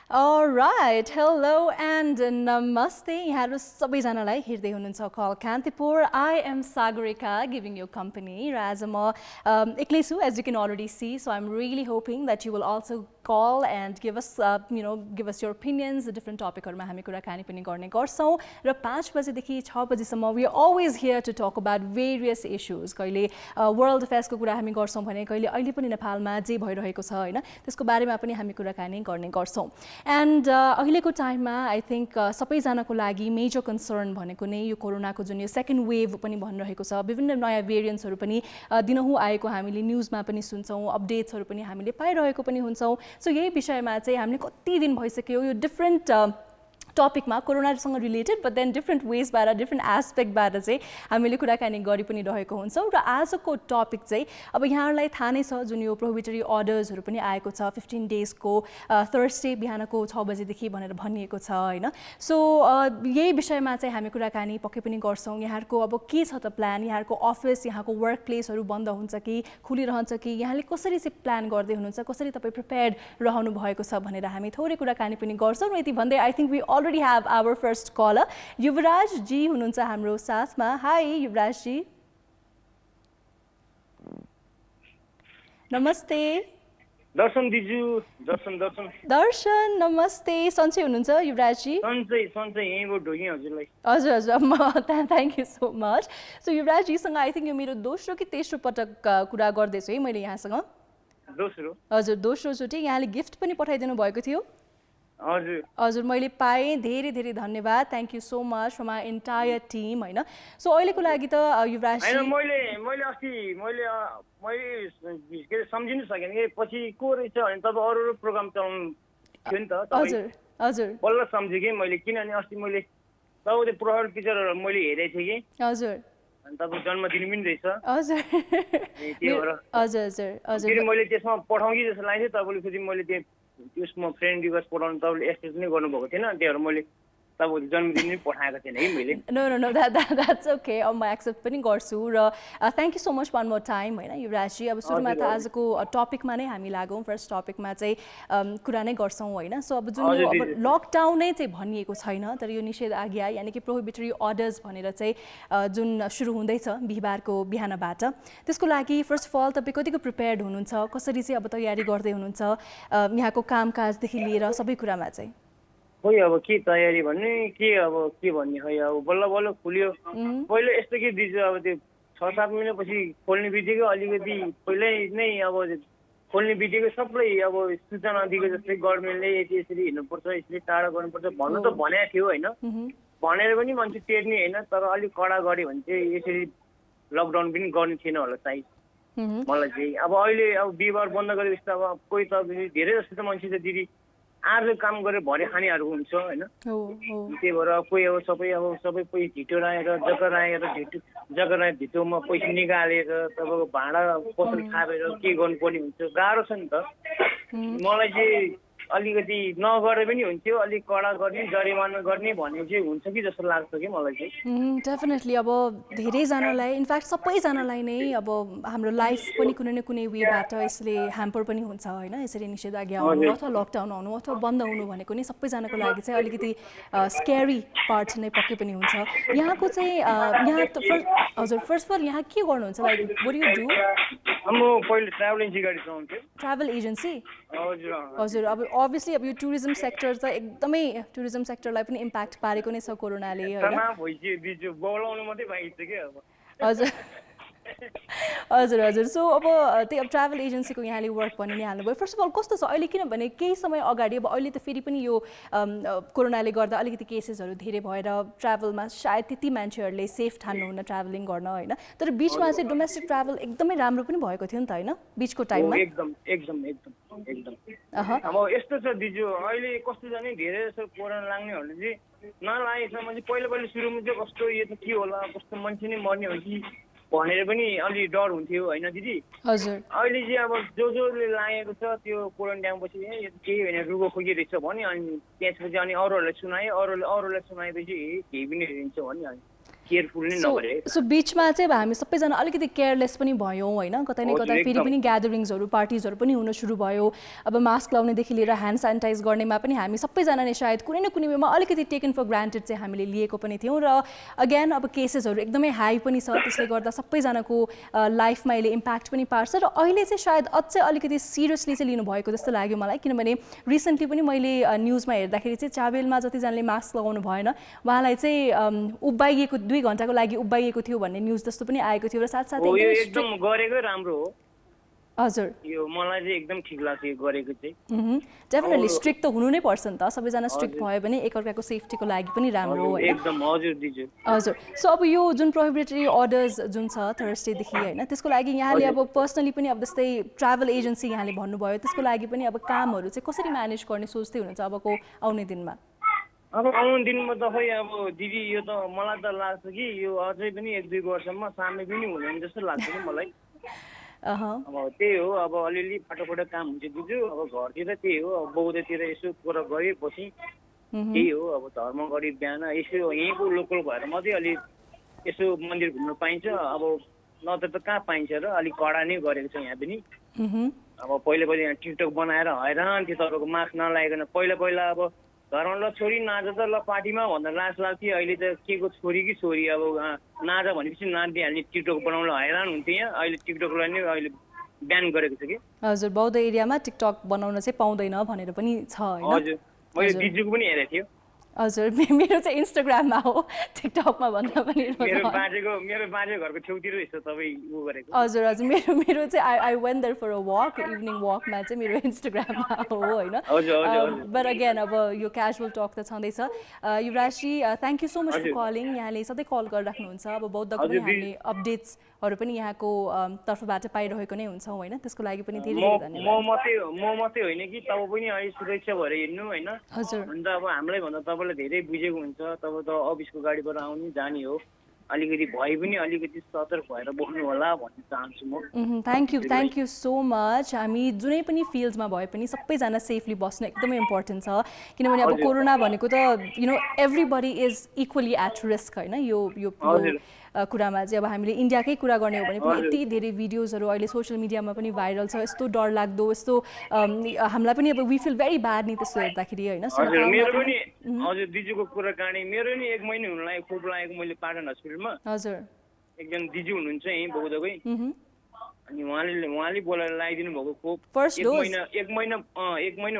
Alright, hello and namaste. यहाँहरु सबैजनालाई हेर्दै हुनुहुन्छ call Kantipur. I am Sagarika giving you company. र आज म एक्लै छु, as you can already see. So I'm really hoping that you will also call and give us give us your opinions. Different topic-हरुमा हामी कुराकानी पनि गर्ने गर्छौं. र 5 बजेदेखि 6 बजेसम्म we are always here to talk about various issues. कहिले world affairs को कुरा हामी गर्छौं भने कहिले अहिले पनि नेपालमा जे भइरहेको छ हैन त्यसको बारेमा पनि हामी कुराकानी गर्ने गर्छौं. And अहिलेको टाइममा आई थिंक सबैजनाको लागि मेजर कन्सर्न भनेको नै यो कोरोनाको जुन यो सेकेन्ड वेभ पनि भनिरहेको छ. विभिन्न नयाँ भेरिएन्ट्सहरु पनि दिनहुँ आएको हामीले न्यूजमा पनि सुन्छौं, अपडेट्सहरु पनि हामीले पाइरहेको पनि हुन्छौं. सो यही विषयमा चाहिँ हामीले कति दिन भइसक्यो यो डिफरेन्ट टपिकमा कोरोनासँग रिलेटेड बट देन डिफरेन्ट वेजबाट डिफरेन्ट एस्पेक्टबाट चाहिँ हामीले कुराकानी गरि पनि रहेको हुन्छौं. र आजको टपिक चाहिँ अब यहाँहरुलाई थाहा नै छ जुन यो प्रोहिबिटरी अर्डर्सहरु पनि आएको छ 15 डेजको थर्सडे बिहानको 6 बजेदेखि भनेर भनिएको छ हैन. सो यही विषयमा चाहिँ हामी कुराकानी पक्कै पनि गर्छौं. यहाँहरुको अब के छ त प्लान, यहाँहरुको अफिस यहाँको वर्क प्लेसहरु बन्द हुन्छ कि खुलिरहन्छ कि यहाँले कसरी चाहिँ प्लान गर्दै हुनुहुन्छ, कसरी तपाई प्रिपेयर्ड रहनु भएको छ भनेर हामी थोरै कुराकानी पनि गर्छौं. र यति भन्दै I think we already have our first caller. Yuvraj ji हुनुहुन्छ हाम्रो साथमा. हाई युवराज जी. नमस्ते. दर्शन दिजु. दर्शन नमस्ते. सन्चै हुनुहुन्छ युवराज जी? सन्चै यहीँबाट ढोगेँ हजुरलाई. हजुर thank you so much. So Yuvraj जीसँग आई थिंक यो मेरो दोस्रो कि तेस्रो पटक कुरा गर्दैछु है मैले यहाँसँग. हजुर दोस्रो चोटि. यहाँले गिफ्ट पनि पठाइदिनु भएको थियो. हजुर मैले पाएँ. धेरै धेरै धन्यवाद. Thank you so much from our entire team हैन. सो अहिलेको लागि त युवराज जी मैले अस्ति मैले सम्झिनु सकेन कि पछि को रहेछ भने तब अरू प्रोग्राम चलाउनु थियो नि त. हजुर बल्ल सम्झेँ कि मैले, किनभने अस्ति मैले तपाईँको प्रोफाइल पिक्चर मैले हेरेको थिएँ कि. हजुर अनि तपाईँको जन्मदिन पनि रहेछ. हजुर मैले त्यसमा पठाउँ कि जस्तो लाग्थ्यो. तपाईँले फेरि मैले त्यसमा फ्रेन्ड रिक्वेस्ट पठाउनु तपाईँले एक्सेप्ट नै गर्नुभएको थिएन. त्यही भएर मैले तपाईँको जन्मदिन पनि पठाएको थिएन कि मैले. No that's okay. अब म एक्सेप्ट पनि गर्छु. र thank you so much one more time हैन युवराज जी. अब सुरुमा त आजको टपिकमा नै हामी लागौँ. फर्स्ट टपिकमा चाहिँ कुरा नै गर्छौँ हैन. सो अब जुन यो अब लकडाउनै चाहिँ भनिएको छैन तर यो निषेध आज्ञा यानि कि प्रोहिबिटरी अर्डर्स भनेर चाहिँ जुन सुरु हुँदैछ बिहीबारको बिहानबाट, त्यसको लागि फर्स्ट अफ अल तपाईँ कतिको प्रिपेयर्ड हुनुहुन्छ, कसरी चाहिँ अब तयारी गर्दै हुनुहुन्छ यहाँको कामकाजदेखि लिएर सबै कुरामा चाहिँ? खोइ अब के तयारी भन्ने के भन्ने खै अब बल्ल खुल्यो. पहिलो यस्तो के दिन्छु अब त्यो 6-7 महिनापछि खोल्ने बित्तिकै अलिकति पहिल्यै नै अब खोल्ने बित्तिकै सबै अब सूचना दिएको जस्तै गभर्मेन्टले यसरी हिँड्नुपर्छ, यसरी टाढा गर्नुपर्छ भन्नु त भनेको थियो होइन. भनेर पनि मान्छे टेर्ने होइन. तर अलिक कडा गऱ्यो भने चाहिँ यसरी लकडाउन पनि गर्ने थिएन होला सायद मलाई चाहिँ. अब अहिले अब बिहिबार बन्द गरेपछि त अब कोही त धेरै जस्तो त मान्छे त दिदी आज काम गरेर भरे खानेहरू हुन्छ होइन. त्यही भएर कोही अब सबै पैसा ढिटो राखेर जग्गा राखेर ढिटोमा पैसा निकालेर तपाईँको भाडा पसल खाएर के गर्नुपर्ने हुन्छ. गाह्रो छ नि त. मलाई चाहिँ अलिकति नगरे पनि हुन्थ्यो, अलिक कडा गर्ने जरिमाना गर्ने भन्ने चाहिँ हुन्छ कि जस्तो लाग्छ कि मलाई चाहिँ. डेफिनेटली अब धेरैजनालाई इनफ्याक्ट सबैजनालाई नै अब हाम्रो लाइफ पनि कुनै न कुनै वेबाट यसले ह्याम्पर पनि हुन्छ होइन. यसरी निषेध आज्ञा आउनु अथवा लकडाउन आउनु अथवा बन्द हुनु भनेको नै सबैजनाको लागि चाहिँ अलिकति स्क्यारी पार्ट नै पक्कै पनि हुन्छ. यहाँको चाहिँ यहाँ हजुर फर्स्ट अफ अल यहाँ के गर्नुहुन्छ, like what do you do? म पहिले ट्राभल एजेन्सी गाडी चलाउँथेँ. Travel agency? हजुर अब अभियसली अब यो टुरिज्म सेक्टर त एकदमै टुरिज्म सेक्टरलाई पनि इम्प्याक्ट पारेको नै छ कोरोनाले हैन. हजुर सो अब त्यही अब ट्राभल एजेन्सीको यहाँले वर्क पनि नै हाल्नुभयो. फर्स्ट अफ अल कस्तो छ अहिले, किनभने केही समय अगाडि अब अहिले त फेरि पनि यो कोरोनाले गर्दा अलिकति केसेसहरू धेरै भएर ट्राभलमा सायद त्यति मान्छेहरूले सेफ ठान्नुहुन्न ट्राभलिङ गर्न होइन. तर बिचमा चाहिँ डोमेस्टिक ट्राभल एकदमै राम्रो पनि भएको थियो नि त होइन बिचको टाइममा. एकदम अब यस्तो छ दिजु अहिले कस्तो जाने धेरै जस्तो कोरोना लाग्नेहरूले चाहिँ नलागेसम्म चाहिँ पहिला सुरुमा चाहिँ कस्तो यो त के होला, कस्तो मान्छे नै मर्ने हो कि भनेर पनि अलि डर हुन्थ्यो होइन दिदी। हजुर अहिले चाहिँ अब जसले लागेको छ त्यो क्वारेन्टाइन पछि केही होइन रुगो खोकी रहेछ भने अनि त्यसपछि अनि अरूहरूलाई सुनायो, अरूलाई सुनाएपछि केही पनि रहन्छ भने अनि केयरफुल नै नगरे। सो बिचमा चाहिँ अब हामी सबैजना अलिकति केयरलेस पनि भयौँ होइन, कतै न कतै फेरि पनि ग्यादरिङ्सहरू पार्टिजहरू पनि हुन सुरु भयो। अब मास्क लाउनेदेखि लिएर ह्यान्ड सेनिटाइज गर्नेमा पनि हामी सबैजनाले सायद कुनै न कुनै वेमा अलिकति टेकन फर ग्रान्टेड चाहिँ हामीले लिएको पनि थियौँ। र अगेन अब केसेसहरू एकदमै हाई पनि छ, त्यसले गर्दा सबैजनाको लाइफमा यसले इम्प्याक्ट पनि पार्छ। र अहिले चाहिँ सायद अझै अलिकति सिरियसली चाहिँ लिनुभएको जस्तो लाग्यो मलाई, किनभने रिसेन्टली पनि मैले न्युजमा हेर्दाखेरि चाहिँ चाबेलमा जतिजनाले मास्क लगाउनु भएन उहाँलाई चाहिँ उबाइएको 2 घण्टाको लागि उबाइएको थियो भन्ने न्युज जस्तो पनि आएको थियो। र साथसाथै एकदम गरेकै राम्रो हो। हजुर यो मलाई चाहिँ एकदम ठिक लाग्छ यो गरेको चाहिँ। डेफिनेटली स्ट्रिक्ट त हुनु नै पर्छ नि त, सबैजना स्ट्रिक्ट भयो भने एकअर्काको सेफ्टीको लागि पनि राम्रो हो होइन। एकदम हजुर दिजु हजुर। सो अब यो जुन प्रोहिबिटरी अर्डर्स जुन छ थर्सडेदेखि होइन, त्यसको लागि यहाँले अब पर्सनली पनि अब जस्तै ट्राभल एजेन्सी यहाँले भन्नुभयो, त्यसको लागि पनि अब कामहरू चाहिँ कसरी म्यानेज गर्ने सोच्दै हुनुहुन्छ अबको आउने दिनमा? अब आउने दिनमा त खै अब दिदी यो त मलाई त लाग्छ कि यो अझै पनि 1-2 वर्षमा सामै पनि हुँदैन जस्तो लाग्छ नि मलाई। अब त्यही हो, अब अलिअलि फाटोफाटो काम हुन्छ दिजु। अब घरतिर त्यही हो, अब बौद्धतिर यसो कुरा गरेपछि त्यही हो। अब धर्म गरी बिहान यसो यहीँको लोकल भएर मात्रै अलि यसो मन्दिर घुम्नु पाइन्छ। अब नत्र त कहाँ पाइन्छ र, अलिक कडा नै गरेको छ यहाँ पनि। अब पहिला यहाँ टिकटक बनाएर हैरान थियो तपाईँको मास्क नलागिकन। पहिला अब घरमा ल छोरी नाच त ल पार्टीमा भन्दा लाज लाग्थ्यो। अहिले त के को छोरी कि छोरी अब नाच भनेपछि नाचिदिइहाल्ने, टिकटक बनाउन हैरान हुन्थ्यो यहाँ। अहिले टिकटकलाई नै अहिले ब्यान गरेको छ कि। हजुर, बौद्ध एरियामा टिकटक बनाउन चाहिँ पाउँदैन भनेर पनि छ होइन। हजुर, मैले दिजुको पनि हेरेको थियो। हजुर, मेरो चाहिँ इन्स्टाग्राममा हो, टिकटकमा भन्दा पनि। मेरो बाजे घरको छेउतिर रहेछ तपाईँ उ गरेको। हजुर हजुर, मेरो चाहिँ I went there for a walk, evening वकमा चाहिँ मेरो इन्स्टाग्राममा हो होइन। बट अगेन अब यो क्याजुअल टक त छँदैछ। Yuvrajji thank you so much for calling. यहाँले सधैँ कल गरिराख्नुहुन्छ। अब बौद्धको पनि हामीले अपडेट्सहरू पनि यहाँको तर्फबाट पाइरहेको नै हुन्छौँ होइन, त्यसको लागि पनि धेरै धेरै धन्यवाद। म मात्रै होइन कि तपाईँ पनि अहिले सुरक्षा भएर हिँड्नु होइन। हजुर, अन्त अब हामीलाई भन्दा तपाईँलाई धेरै बुझेको हुन्छ। तपाईँ त अफिसको गाडीबाट आउनु जाने हो, अलिकति भए पनि अलिकति सतर्क भएर बस्नु होला भन्न चाहन्छु म। Thank you so much. हामी जुनै पनि फिल्डमा भए पनि सबैजना सेफली बस्नु एकदमै इम्पोर्टेन्ट छ, किनभने अब कोरोना भनेको त you know everybody is equally at risk होइन। यो कुरामा चाहिँ अब हामीले इन्डियाकै कुरा गर्ने हो भने पनि यति धेरै भिडियोजहरू अहिले सोसियल मिडियामा पनि भाइरल छ, यस्तो डरलाग्दो, यस्तो हामीलाई पनि अब वी फिल भेरी ब्याड नि त्यस्तो हेर्दाखेरि होइन। हजुर दिजुको कुराकानी मेरो नि 1 महिना हुन लाग्यो खोप लागेको मैले पाटन हस्पिटलमा। हजुर, एकजना दिजु हुनुहुन्छ यहीँ बौद्धकै, अनि उहाँले बोलाएर लगाइदिनु भएको खोप। फर्स्ट डोज 1 महिना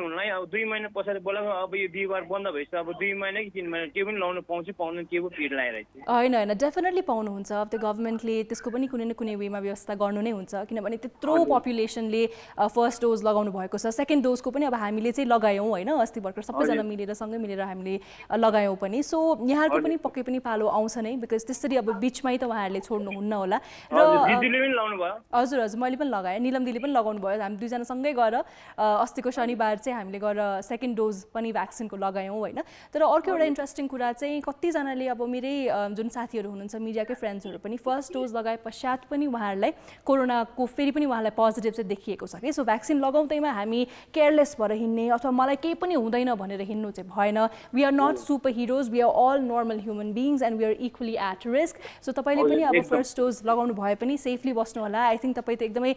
हुन लाग्यो। अब 2 महिना पछाडि बोलाएको। अब यो बिहिबार बन्द भएछ, अब 2 महिना कि 3 महिना त्यो पनि लाउनु पाउँछु पाउँदैन त्यो पो पिर लगाइरहेको छ। होइन डेफिनेटली पाउनुहुन्छ। अब त्यो गभर्मेन्टले त्यसको पनि कुनै न कुनै वेमा व्यवस्था गर्नु नै हुन्छ, किनभने त्यत्रो पपुलेसनले फर्स्ट डोज लगाउनु भएको छ। सेकेन्ड डोजको पनि अब हामीले चाहिँ लगायौँ होइन, अस्ति भर्खर सबैजना सँगै मिलेर हामीले लगायौँ पनि। सो यहाँहरूको पनि पक्कै पनि पालो आउँछ नै, बिकज त्यसरी अब बिचमै त उहाँहरूले छोड्नुहुन्न होला। र हजुर हजुर, मैले पनि लगाएँ, निलम दिदीले पनि लगाउनु भयो। हामी दुईजना सँगै गएर अस्तिको शनिबार चाहिँ हामीले गएर सेकेन्ड डोज पनि भ्याक्सिनको लगायौँ होइन। तर अर्को एउटा इन्ट्रेस्टिङ कुरा चाहिँ कतिजनाले अब मेरै जुन साथीहरू हुनुहुन्छ मिडियाकै फ्रेन्ड्सहरू पनि फर्स्ट डोज लगाए पश्चात पनि उहाँहरूलाई कोरोनाको फेरि पनि उहाँलाई पोजिटिभ चाहिँ देखिएको छ कि। सो भ्याक्सिन लगाउँदैमा हामी केयरलेस भएर हिँड्ने अथवा मलाई केही पनि हुँदैन भनेर हिँड्नु चाहिँ भएन। We are not super heroes, we are all normal human beings and we are equally at risk. So तपाईँले पनि अब फर्स्ट डोज लगाउनु भए पनि सेफली बस्नु होला। आई थिङ्क तपाईँ त एकदमै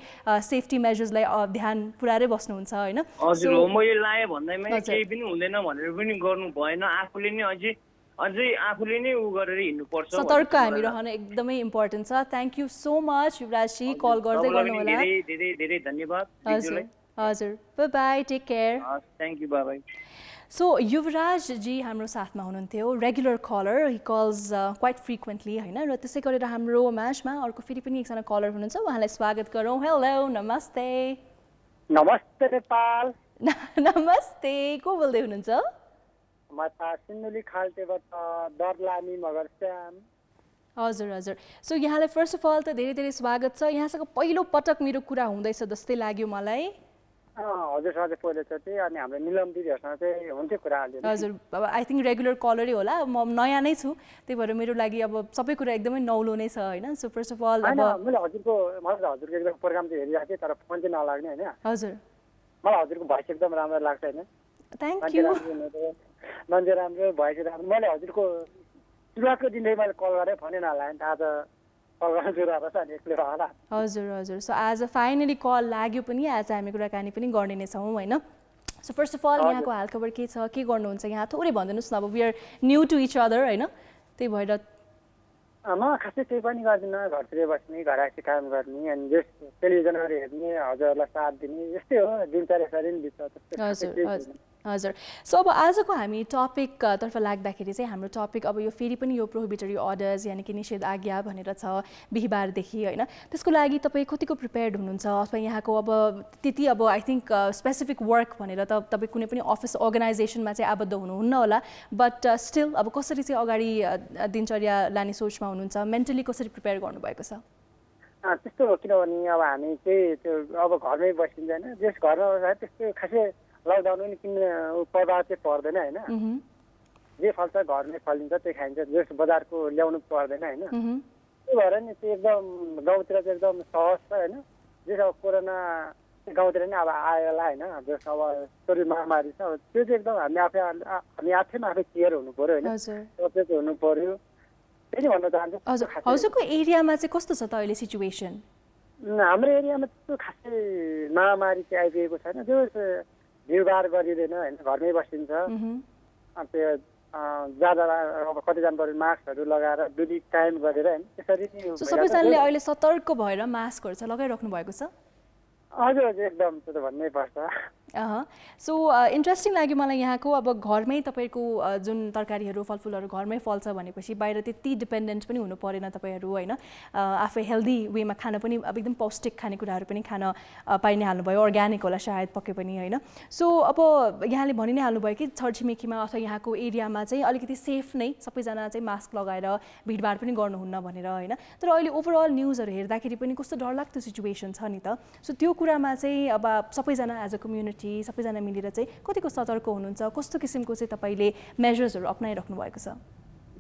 सेफ्टी मेजर्सलाई ध्यान पुऱ्याएरै बस्नुहुन्छ होइन। हजुर हो, मैले लाएँ भन्दैमा केही पनि हुँदैन भनेर पनि गर्नु भएन। आफूले नै अझै आफूले नै उ गरेर हिँड्नुपर्छ। सतर्क हामी रहन एकदमै इम्पोर्टेन्ट छ। Thank you so much Yuvrajji, call गर्दै गर्नु होला। धेरै धेरै धन्यवाद। हजुर हजुर, bye bye, take care. Thank you, bye bye. So Yuvraj ji हाम्रो साथमा हुनुहुन्थ्यो, regular caller, he calls quite frequently होइन। र त्यसै गरेर हाम्रो म्याचमा अर्को फेरि पनि एकजना कलर हुनुहुन्छ, उहाँलाई स्वागत गरौँ। हेलो, नमस्ते। नमस्ते नेपाल। नमस्ते, को बोल्दै हुनुहुन्छ? म सिन्धुली खाल्टेबाट दर्लानी मगरश्याम। हजुर हजुर, सो यहाँलाई फर्स्ट अफ अल त धेरै धेरै स्वागत छ। यहाँसँग पहिलो पटक मेरो कुरा हुँदैछ जस्तै लाग्यो मलाई। हजुरसँग चाहिँ पहिलोचोटि अनि हाम्रो निलम दिदीहरूसँग चाहिँ हुन्थ्यो कुरा अलिअलि। हजुर अब आई थिङ्क रेगुलर कलरै होला म नयाँ नै छु त्यही भएर मेरो लागि अब सबै कुरा एकदमै नौलो नै छ होइन सो फर्स्ट अफ अल होइन अब मैले हजुरको एकदम प्रोग्राम चाहिँ हेरिरहेको थिएँ तर फोन चाहिँ नलाग्ने होइन। हजुर मलाई हजुरको भोइस एकदम राम्रो लाग्छ होइन। थ्याङ्क मान्छे यू राम्रो हुनुहुँदो, मान्छे राम्रो, भोइस राम्रो। मैले हजुरको सुरुवातको दिनदेखि मैले कल गरेँ फोनै नलागेँ आज कल गर्न सुरु छ अनि एक्लै होला। हजुर हजुर सो आज फाइनली कल लाग्यो पनि आज हामी कुराकानी पनि गर्ने नै छौँ होइन सो फर्स्ट अफ अल यहाँको हालखबर के छ के गर्नुहुन्छ यहाँ थोरै भनिदिनुहोस् न अब we are new to each other होइन त्यही भएर म खासै केही पनि गर्दिनँ, घरतिरै बस्ने, घर आएपछि काम गर्ने अनि जस टेलिभिजनहरू हेर्ने, हजुरहरूलाई साथ दिने यस्तै हो दिनचर्या यसरी नै बित्छ। हजुर हजुर हजुर सो अब आजको हामी टपिकतर्फ लाग्दाखेरि चाहिँ हाम्रो टपिक अब यो फेरि पनि यो प्रोहिबिटरी अर्डर्स यानि कि निषेध आज्ञा भनेर छ बिहिबारदेखि होइन त्यसको लागि तपाईँ कतिको प्रिपेयर्ड हुनुहुन्छ अथवा यहाँको अब त्यति अब आई थिङ्क स्पेसिफिक वर्क भनेर त तपाईँ कुनै पनि अफिस अर्गनाइजेसनमा चाहिँ आबद्ध हुनुहुन्न होला बट स्टिल अब कसरी चाहिँ अगाडि दिनचर्या लाने सोचमा हुनुहुन्छ मेन्टली कसरी प्रिपेयर गर्नुभएको छ? त्यस्तो हो किनभने अब हामी चाहिँ त्यो अब घरमै बसिन्छ होइन जस घरमा त्यस्तो खासै लकडाउन पनि किन्ने प्रभाव चाहिँ पर्दैन होइन जे फल्छ घरमै फलिन्छ त्यही खाइन्छ जस बजारको ल्याउनु पर्दैन होइन त्यही भएर नि त्यो एकदम गाउँतिर चाहिँ एकदम सहज छ होइन जस अब कोरोना गाउँतिर नि अब आयो होला होइन जस अब थोरै महामारी छ त्यो चाहिँ एकदम हामी आफैमा आफै केयर हुनु पऱ्यो होइन सचेत हुनु पऱ्यो त्यही भन्न चाहन्छु। हजुरको एरियामा चाहिँ कस्तो छ त अहिले सिचुएसन? हाम्रो एरियामा त्यस्तो खासै महामारी चाहिँ आइपुगेको छैन जो भिडभाड गरिँदैन होइन घरमै बसिन्छ त्यो ज्यादा अब कति जानु पऱ्यो मास्कहरू लगाएर दुरी टाइम गरेर होइन त्यसरी नै सबैजनाले अहिले सतर्क भएर मास्कहरू चाहिँ लगाइराख्नु भएको छ? हजुर हजुर एकदम त्यो त भन्नै पर्छ। सो इन्ट्रेस्टिङ लाग्यो मलाई यहाँको अब घरमै तपाईँको जुन तरकारीहरू फलफुलहरू घरमै फल्छ भनेपछि बाहिर त्यति डिपेन्डेन्ट पनि हुनु परेन तपाईँहरू होइन आफै हेल्दी वेमा खान पनि अब एकदम पौष्टिक खानेकुराहरू पनि खान पाइ नै हाल्नुभयो अर्ग्यानिक होला सायद पक्कै पनि होइन सो अब यहाँले भनि नै हाल्नुभयो कि छरछिमेकीमा अथवा यहाँको एरियामा चाहिँ अलिकति सेफ नै सबैजना चाहिँ मास्क लगाएर भिडभाड पनि गर्नुहुन्न भनेर होइन तर अहिले ओभरअल न्युजहरू हेर्दाखेरि पनि कस्तो डरलाग्दो सिचुएसन छ नि त सो त्यो कुरामा चाहिँ अब सबैजना एज अ कम्युनिटी सबैजना मिलेर चाहिँ कतिको सतर्क हुनुहुन्छ कस्तो किसिमको चाहिँ तपाईँले मेजर्सहरू अप्नाइराख्नु भएको छ?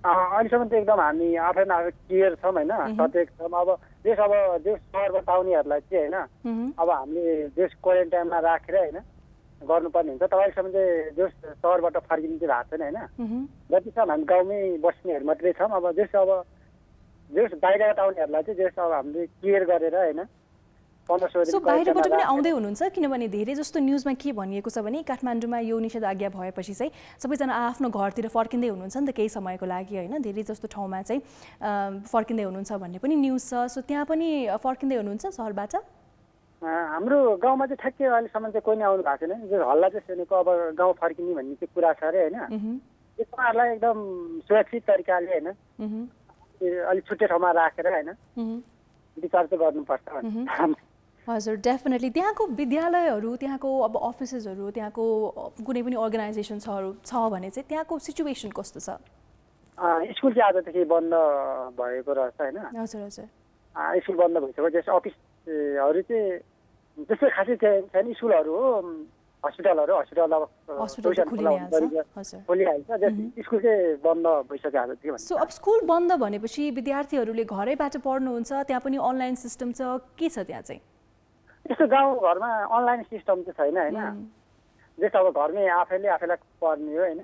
अहिलेसम्म त एकदम हामी आफैमा आफै क्लियर छौँ होइन सचेत छौँ। अब देश सहरबाट आउनेहरूलाई चाहिँ होइन अब हामीले देश क्वारेन्टाइनमा राखेर होइन गर्नुपर्ने हुन्छ तर अहिलेसम्म चाहिँ देश सहरबाट फर्किनु चाहिँ भएको छैन होइन जतिसम्म हामी गाउँमै बस्नेहरू मात्रै छौँ। अब देश बाहिरबाट आउनेहरूलाई चाहिँ देश अब हामीले क्लियर गरेर होइन सो बाहिरबाट पनि आउँदै हुनुहुन्छ किनभने धेरै जस्तो न्युजमा के भनिएको छ भने काठमाडौँमा यो निषेध आज्ञा भएपछि चाहिँ सबैजना आफ्नो घरतिर फर्किँदै हुनुहुन्छ नि त केही समयको लागि होइन धेरै जस्तो ठाउँमा चाहिँ फर्किँदै हुनुहुन्छ भन्ने पनि न्युज छ सो त्यहाँ पनि फर्किँदै हुनुहुन्छ सहरबाट? हाम्रो गाउँमा चाहिँ ठ्याक्कै अहिलेसम्म चाहिँ कोही नै आउनु भएको छैन जो हल्ला चाहिँ सुनेको अब गाउँ फर्किने भन्ने चाहिँ कुरा छ अरे होइन उहाँहरूलाई एकदम सुरक्षित तरिकाले होइन अलिक छुट्टै ठाउँमा राखेर होइन विचार चाहिँ गर्नुपर्छ। हजुर डेफिनेटली त्यहाँको विद्यालयहरू त्यहाँको अब अफिसेसहरू त्यहाँको कुनै पनि अर्गनाइजेसन्सहरू छ भने चाहिँ त्यहाँको सिचुएसन कस्तो छ? स्कुल चाहिँ आजदेखि बन्द भएको रहेछ होइन। हजुर हजुर स्कुल बन्द भइसक्यो जस्तो अफिसहरू चाहिँ त्यस्तो खासै छैन स्कुलहरू हो हस्पिटल खोलिहाल्छ स्कुल चाहिँ बन्द भइसक्यो आजदेखि। सो अब स्कुल बन्द भनेपछि विद्यार्थीहरूले घरैबाट पढ्नुहुन्छ त्यहाँ पनि अनलाइन सिस्टम छ के छ त्यहाँ चाहिँ? यस्तो गाउँघरमा अनलाइन सिस्टम चाहिँ छैन होइन जस्तो अब घरमै आफैलाई पढ्ने हो होइन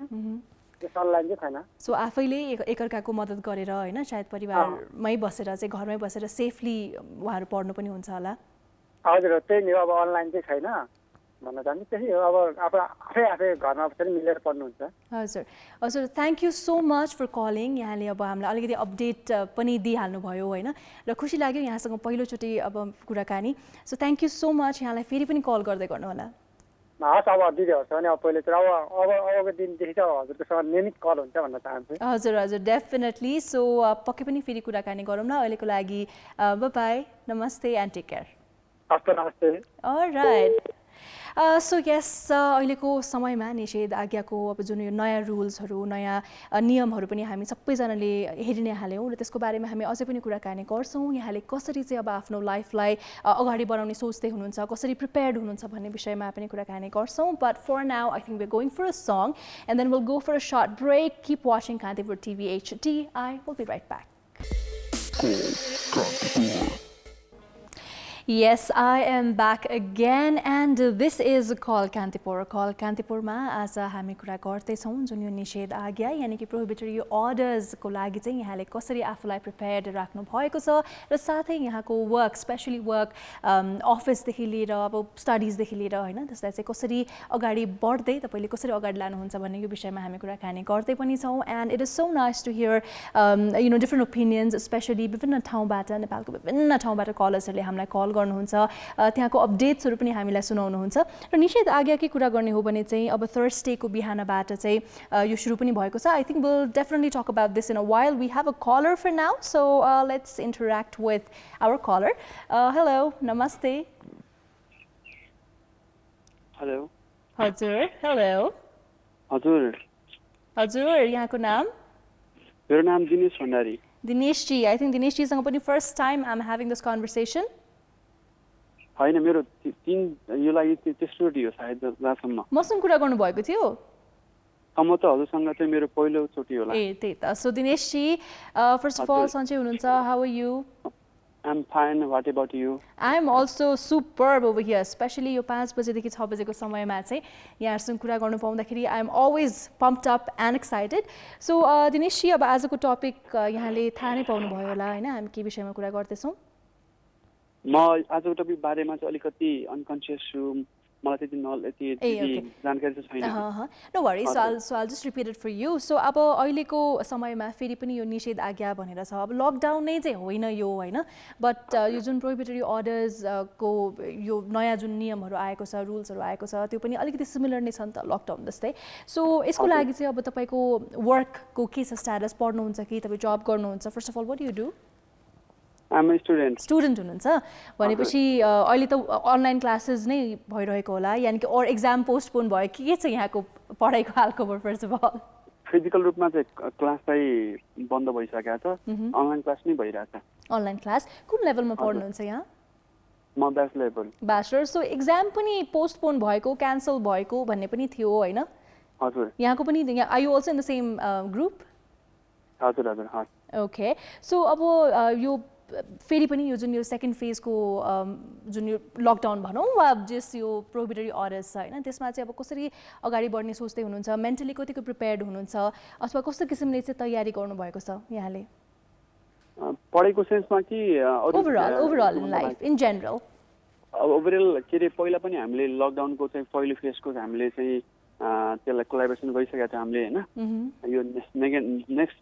त्यो अनलाइन चाहिँ छैन। सो आफैले एकअर्काको मद्दत गरेर होइन सायद परिवारमै बसेर चाहिँ घरमै बसेर सेफली उहाँहरू पढ्नु पनि हुन्छ होला? हजुर त्यही नि अब अनलाइन चाहिँ छैन भन्न चाहन्छु त्यही हो अब आफै घरमा बसेर मिलेर पढ्नुहुन्छ। हजुर हजुर thank you so much for calling यहाँले अब हामीलाई अलिकति अपडेट पनि दिइहाल्नुभयो होइन र खुसी लाग्यो यहाँसँग पहिलोचोटि अब कुराकानी so thank you so much यहाँलाई फेरि पनि कल गर्दै गर्नुहोला। हस् अब दिदीहरूसँग नि अब पहिलोचोटि अब अबको दिनदेखि चाहिँ हजुरकोसँग नियमित कल हुन्छ भन्न चाहन्छु। हजुर हजुर डेफिनेटली सो पक्कै पनि फेरि कुराकानी गरौँ न अहिलेको लागि बाई नमस्ते एन्ड टेक केयर। हस् नमस्ते। अलराइट सो यस अहिलेको समयमा निषेध आज्ञाको अब जुन यो नयाँ रुल्सहरू नयाँ नियमहरू पनि हामी सबैजनाले हेरि नै हाल्यौँ र त्यसको बारेमा हामी अझै पनि कुराकानी गर्छौँ। यहाँले कसरी चाहिँ अब आफ्नो लाइफलाई अगाडि बढाउने सोच्दै हुनुहुन्छ, कसरी प्रिपेयर्ड हुनुहुन्छ भन्ने विषयमा पनि कुराकानी गर्छौँ। But for now I think we are going for a song and then will go for a short break. Keep watching Kantipur TV HD. I will be right back. Yes, I am back again and this is Call Kantipur. Call Kantipur मा आज हामी कुरा गर्दैछौँ जुन यो निषेध आज्ञा यानि कि प्रोहिबिटरी अर्डर्सको लागि चाहिँ यहाँले कसरी आफूलाई प्रिपेयर्ड राख्नु भएको छ र साथै यहाँको वर्क स्पेशली वर्क अफिसदेखि लिएर अब स्टडिजदेखि लिएर होइन त्यसलाई चाहिँ कसरी अगाडि बढ्दै तपाईँले कसरी अगाडि लानुहुन्छ भन्ने यो विषयमा हामी कुराकानी गर्दै पनि छौँ. And it is so nice to hear you know different opinions specially विभिन्न ठाउँबाट नेपालको विभिन्न ठाउँबाट कलर्सहरूले हामीलाई कल गर्नुहुन्छ, त्यहाँको अपडेट्सहरू पनि हामीलाई सुनाउनुहुन्छ. र निषेध आज्ञाकै कुरा गर्ने हो भने चाहिँ अब थर्सडेको बिहानबाट चाहिँ यो सुरु पनि भएको छ. I think will definitely talk about this in a while. We have a caller for now, so let's interact with our caller. Hello, नमस्ते. हेलो. हजुर. हेलो. हजुर. हजुर, यहाँको नाम? मेरो नाम दिनेश भण्डारी. दिनेशजी, आई थिङ्क दिनेशजीसँग पनि first time I am having this conversation. होइन, मेरो यो लागि तेस्रोचोटि हो सायद जहाँसम्म. मसँग कुरा गर्नुभएको थियो? म त हजुरसँग चाहिँ मेरो पहिलोचोटि होला. ए त्यही त. सो दिनेशजी, फर्स्ट अफ अल सन्चै हुनुहुन्छ? How are you? I am fine. What about you? I am also superb over here. Specially यो 5 बजेदेखि 6 बजेको समयमा चाहिँ यहाँहरूसँग कुरा गर्नु पाउँदाखेरि I am always pumped up and excited. So Dineshji, अब आजको टपिक यहाँले थाहा नै पाउनुभयो होला होइन, हामी के विषयमा कुरा गर्दैछौँ? म आजको टपिक बारेमा चाहिँ अलिकति अनकन्सियस छु. मलाई त्यति जानकारी चाहिँ छैन. No worry. So I'll just repeat it for you. So अब अहिलेको समयमा फेरि पनि यो निषेध आज्ञा भनेर छ. अब लकडाउन नै चाहिँ होइन यो होइन, बट यो जुन प्रोहिबिटरी अर्डर्सको यो नयाँ जुन नियमहरू आएको छ, रुल्सहरू आएको छ, त्यो पनि अलिकति सिमिलर नै छ नि त लकडाउन जस्तै. सो यसको लागि चाहिँ अब तपाईँको वर्कको के छ स्ट्याटस? पढ्नुहुन्छ कि तपाईँ जब गर्नुहुन्छ? First of all what do you do? आम स्टुडेन्ट हुनुहुन्छ भनेपछि अहिले त अनलाइन क्लासेस नै भइरहेको होला, यानि कि अर एक्जाम पोस्टपोन भयो के छ यहाँको पढाइको हालखबर? फर्स्ट अफ अल फिजिकल रूपमा चाहिँ क्लास चाहिँ बन्द भइसकेको छ, अनलाइन क्लास नै भइरहेछ. अनलाइन क्लास कुन लेभलमा पढ्नुहुन्छ यहाँ? म ब्याचलर. सो एक्जाम पनि पोस्टपोन भएको, क्यान्सल भएको भन्ने पनि थियो होइन? हजुर. यहाँको पनि are you also in the same group? हजुर हजुर. ओके. सो अब यो फेरि पनि यो जुन यो सेकेन्ड फेजको जुन यो लकडाउन भनौँ वा जस यो प्रोहिबिटरी अर्डर्स छ होइन, त्यसमा चाहिँ अब कसरी अगाडि बढ्ने सोच्दै हुनुहुन्छ? मेन्टली कतिको प्रिपेयर्ड हुनुहुन्छ अथवा कस्तो किसिमले चाहिँ तयारी गर्नुभएको छ यहाँले? पढेको सेन्समा कि overall in life in general? Overall के अरे पहिला पनि हामीले लकडाउनको चाहिँ पहिलो फेजको हामीले चाहिँ त्यसलाई कोलाबोरेसन गरिसकेका थियौँ हामीले होइन. यो नेक्स्ट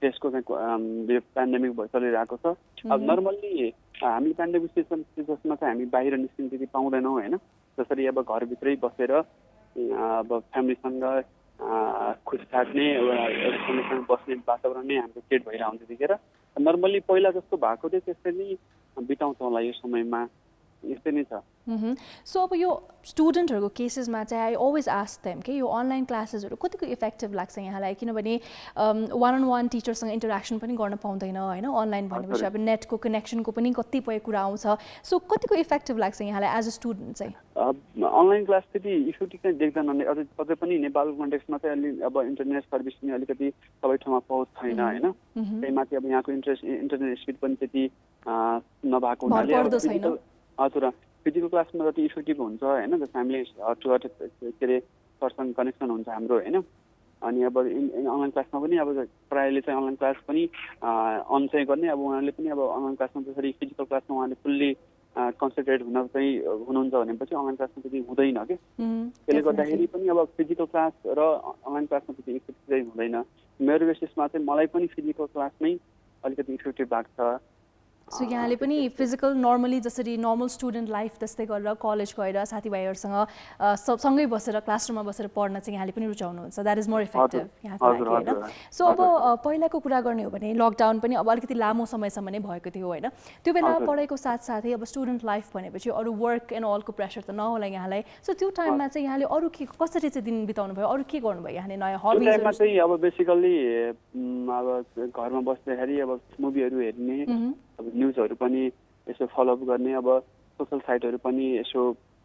फेजको चाहिँ पेन्डेमिक चलिरहेको छ. अब नर्मल्ली हामी पेन्डेमिक सिचुएसनमा चाहिँ हामी बाहिर निस्किन त्यति पाउँदैनौँ होइन. जसरी अब घरभित्रै बसेर अब फ्यामिलीसँग खुसी थाक्ने फ्यामिलीसँग बस्ने वातावरण नै हाम्रो क्रिएट भइरहेको हुन्छ त्यतिखेर. नर्मल्ली पहिला जस्तो भएको थियो त्यस्तै नै बिताउँछौँ होला यो समयमा, यस्तै नै छ. सो अब यो स्टुडेन्टहरूको केसेसमा चाहिँ आई अलवेज आस्क देम कि यो अनलाइन क्लासेसहरू कतिको इफेक्टिभ लाग्छ यहाँलाई? किनभने वान अन वान टिचरसँग इन्टरेक्सन पनि गर्न पाउँदैन होइन. अनलाइन भनेपछि अब नेटको कनेक्सनको पनि कतिपय कुरा आउँछ. सो कतिको इफेक्टिभ लाग्छ यहाँलाई एज अ स्टुडेन्ट चाहिँ? अनलाइन क्लास त्यति इफेक्टिभ चाहिँ देख्दैन. अझै पनि नेपालको कन्टेक्समा चाहिँ अलि अब इन्टरनेट सर्भिस पनि अलिकति सबै ठाउँमा पहुँच छैन होइन. त्यही माथि अब यहाँको इन्टरनेट स्पिड पनि त्यति नभएको हुनाले हजुर फिजिकल क्लासमा जति इफेक्टिभ हुन्छ होइन, जस्तो हामीले हट टु हट के अरे पर्सन कनेक्सन हुन्छ हाम्रो होइन. अनि अब अनलाइन क्लासमा पनि अब प्रायःले चाहिँ अनलाइन क्लास पनि अन चाहिँ गर्ने. अब उहाँहरूले पनि अब अनलाइन क्लासमा जसरी फिजिकल क्लासमा उहाँले फुल्ली कन्सन्ट्रेट हुनुहुन्छ भनेपछि अनलाइन क्लासमा त्यति हुँदैन कि. त्यसले गर्दाखेरि पनि अब फिजिकल क्लास र अनलाइन क्लासमा त्यति इफेक्टिभ चाहिँ हुँदैन. मेरो बेसिसमा चाहिँ मलाई पनि फिजिकल क्लास नै अलिकति इफेक्टिभ लाग्छ. सो यहाँले पनि फिजिकल नर्मली जसरी नर्मल स्टुडेन्ट लाइफ त्यस्तै गरेर कलेज गएर साथीभाइहरूसँग सँगै बसेर क्लासरुममा बसेर पढ्न चाहिँ यहाँले पनि रुचाउनुहुन्छ द्याट इज मोर इफेक्टिभ यहाँको लागि होइन सो अब पहिलाको कुरा गर्ने हो भने लकडाउन पनि अब अलिकति लामो समयसम्म नै भएको थियो होइन त्यो बेला पढाइको साथसाथै अब स्टुडेन्ट लाइफ भनेपछि अरू वर्क एन्ड अलको प्रेसर त नहोला यहाँलाई सो त्यो टाइममा चाहिँ यहाँले अरू के कसरी चाहिँ दिन बिताउनु भयो अरू के गर्नुभयो यहाँले नयाँ हबिजहरू चाहिँ अब बेसिकल्ली अब घरमा बस्दाखेरि अब मुभीहरू हेर्ने अब न्युजहरू पनि यसो फलोअप गर्ने अब सोसल साइटहरू पनि यसो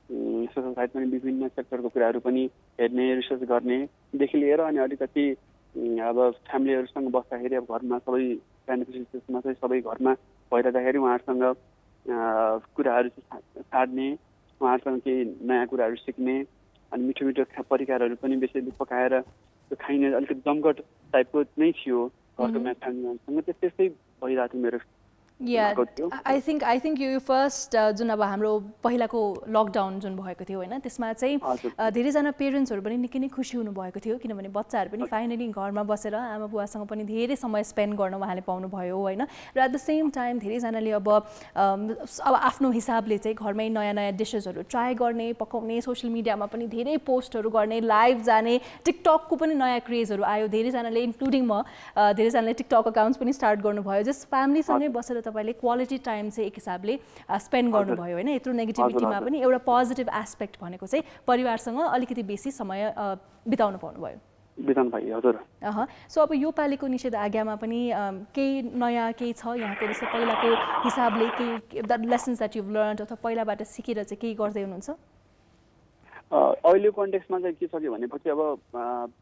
सोसल साइट पनि विभिन्न सेक्टरको कुराहरू पनि हेर्ने रिसर्च गर्नेदेखि लिएर अनि अलिकति अब फ्यामिलीहरूसँग बस्दाखेरि अब घरमा सबै बेनिफिसियर्समा चाहिँ सबै घरमा भइरहँदाखेरि उहाँहरूसँग कुराहरू साड्ने उहाँहरूसँग केही नयाँ कुराहरू सिक्ने अनि मिठो मिठो परिकारहरू पनि बेसी पकाएर खाइने अलिकति जमघट टाइपको नै थियो घरको फ्यामिलीसँग त्यस्तै भइरहेको थियो मेरो आई थिङ्क यो फर्स्ट जुन अब हाम्रो पहिलाको लकडाउन जुन भएको थियो होइन त्यसमा चाहिँ धेरैजना पेरेन्ट्सहरू पनि निकै नै खुसी हुनुभएको थियो किनभने बच्चाहरू पनि फाइनली घरमा बसेर आमा बुवासँग पनि धेरै समय स्पेन्ड गर्न उहाँले पाउनुभयो होइन र एट द सेम टाइम धेरैजनाले अब आफ्नो हिसाबले चाहिँ घरमै नयाँ नयाँ डिसेसहरू ट्राई गर्ने पकाउने सोसियल मिडियामा पनि धेरै पोस्टहरू गर्ने लाइभ जाने टिकटकको पनि नयाँ क्रेजहरू आयो धेरैजनाले इन्क्लुडिङ म धेरैजनाले टिकटक अकाउन्ट्स पनि स्टार्ट गर्नुभयो जस्ट फ्यामिलीसँगै बसेर तपाईले क्वालिटी टाइम चाहिँ एक हिसाबले स्पेन्ड गर्नुभयो होइन यत्रो नेगेटिभिटीमा पनि एउटा पोजिटिभ एस्पेक्ट भनेको चाहिँ परिवारसँग अलिकति बेसी समय बिताउनु पाउनुभयो सो अब यो पालिको निषेध आज्ञामा पनि केही नयाँ केही छ यहाँको जस्तो पहिलाको हिसाबले केही the lessons that you've learned अथवा पहिलाबाट सिकेर चाहिँ केही गर्दै हुनुहुन्छ अहिलेको कन्टेक्स्टमा चाहिँ के छ भनेपछि अब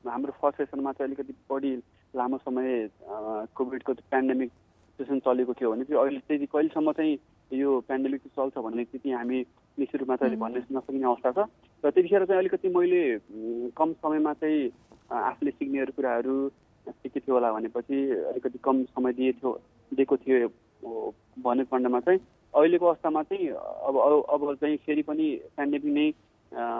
हाम्रो फर्स्ट सेसनमा चाहिँ अलिकति बढी लामो समय कोभिडको पेन्डेमिक सिचुएसन चलेको थियो भने चाहिँ अहिले चाहिँ कहिलेसम्म चाहिँ यो पेन्डेमिक चल्छ भन्ने चाहिँ हामी निश्चित रूपमा चाहिँ भन्ने नसकिने अवस्था छ र त्यतिखेर चाहिँ अलिकति मैले कम समयमा चाहिँ आफूले सिक्नेहरू कुराहरू सिकेको थियो होला भनेपछि अलिकति कम समय दिएको थियो भन्ने खण्डमा चाहिँ अहिलेको अवस्थामा चाहिँ अब चाहिँ फेरि पनि पेन्डेमिक नै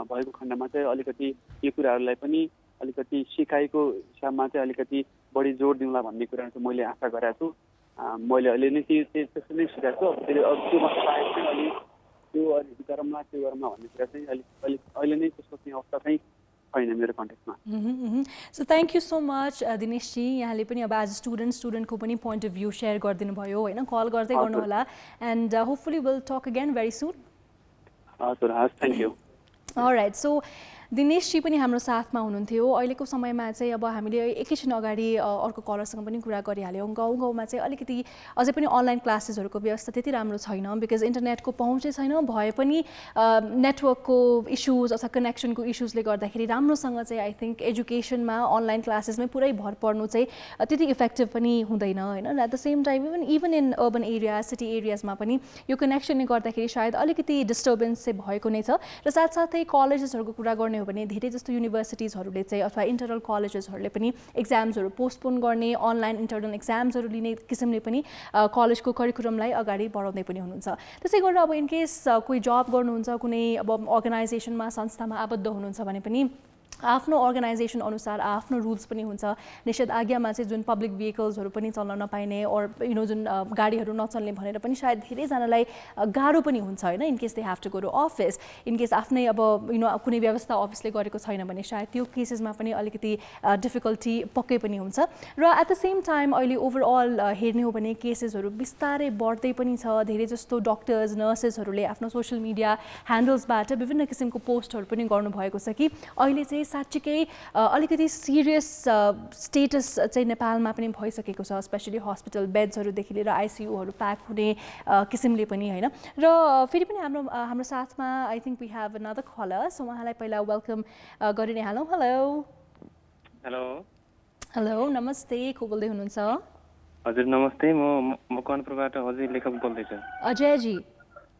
भएको खण्डमा चाहिँ अलिकति यो कुराहरूलाई पनि अलिकति सिकाइको हिसाबमा चाहिँ अलिकति बढी जोड दिउँला भन्ने कुरा चाहिँ मैले आशा गरेको छु मैले अहिले नै त्यस्तो नै सिकाएको छु फेरि अब त्यो बाहेक चाहिँ अलिक त्यो गरममा भन्ने कुरा चाहिँ अलिक अहिले नै त्यो सोच्ने अवस्था चाहिँ छैन मेरो कन्टेक्स्टमा so thank you so much Dineshji यहाँले पनि अब एज स्टुडेन्टको पनि पोइन्ट अफ भ्यू सेयर गरिदिनु भयो होइन कल गर्दै गर्नुहोला and hopefully will talk again very soon हजुर हस् thank you alright so Dineshji पनि हाम्रो साथमा हुनुहुन्थ्यो अहिलेको समयमा चाहिँ अब हामीले एकैछिन अगाडि अर्को कलरसँग पनि कुरा गरिहाल्यौँ गाउँमा चाहिँ अलिकति अझै पनि अनलाइन क्लासेसहरूको व्यवस्था त्यति राम्रो छैन बिकज इन्टरनेटको पहुँचै छैन भए पनि नेटवर्कको इस्युज अथवा कनेक्सनको इस्युजले गर्दाखेरि राम्रोसँग चाहिँ आई थिङ्क एजुकेसनमा अनलाइन क्लासेसमै पुरै भर पर्नु चाहिँ त्यति इफेक्टिभ पनि हुँदैन होइन at the same time even in urban area city एरियाजमा पनि यो कनेक्सनले गर्दाखेरि सायद अलिकति डिस्टर्बेन्स चाहिँ भएको नै छ र साथसाथै कलेजेसहरूको कुरा गर्ने हो भने धेरै जस्तो युनिभर्सिटिजहरूले चाहिँ अथवा इन्टरनल कलेजेसहरूले पनि एक्जाम्सहरू पोस्टपोन गर्ने अनलाइन इन्टरनल एक्जाम्सहरू लिने किसिमले पनि कलेजको करिकुलमलाई अगाडि बढाउँदै पनि हुनुहुन्छ त्यसै गरेर अब इनकेस कोही जब गर्नुहुन्छ कुनै अब अर्गनाइजेसनमा संस्थामा आबद्ध हुनुहुन्छ भने पनि आफ्नो अर्गनाइजेसन अनुसार आफ्नो रुल्स पनि हुन्छ निषेध आज्ञामा चाहिँ जुन पब्लिक भेहिकल्सहरू पनि चल्न नपाइने और जुन गाडीहरू नचल्ने भनेर पनि सायद धेरैजनालाई गाह्रो पनि हुन्छ होइन in case they have to go to office in case आफ्नै अब कुनै व्यवस्था अफिसले गरेको छैन भने सायद त्यो केसेसमा पनि अलिकति डिफिकल्टी पक्कै पनि हुन्छ र एट द सेम टाइम अहिले ओभरअल हेर्ने हो भने केसेसहरू बिस्तारै बढ्दै पनि छ धेरै जस्तो डक्टर्स नर्सेसहरूले आफ्नो सोसियल मिडिया ह्यान्डल्सबाट विभिन्न किसिमको पोस्टहरू पनि गर्नुभएको छ कि अहिले चाहिँ साँच्चीकै अलिकति सिरियस स्टेटस चाहिँ नेपालमा पनि भइसकेको छ स्पेसली हस्पिटल बेड्सहरूदेखि लिएर आइसियुहरू प्याक हुने किसिमले पनि होइन र फेरि पनि हाम्रो साथमा I think we have another caller so उहाँलाई पहिला वेलकम गरि नै हालौँ हेलो हेलो नमस्ते को बोल्दै हुनुहुन्छ हजुर नमस्ते म कनपुरबाट अजय लेखक बोल्दैछु अजयजी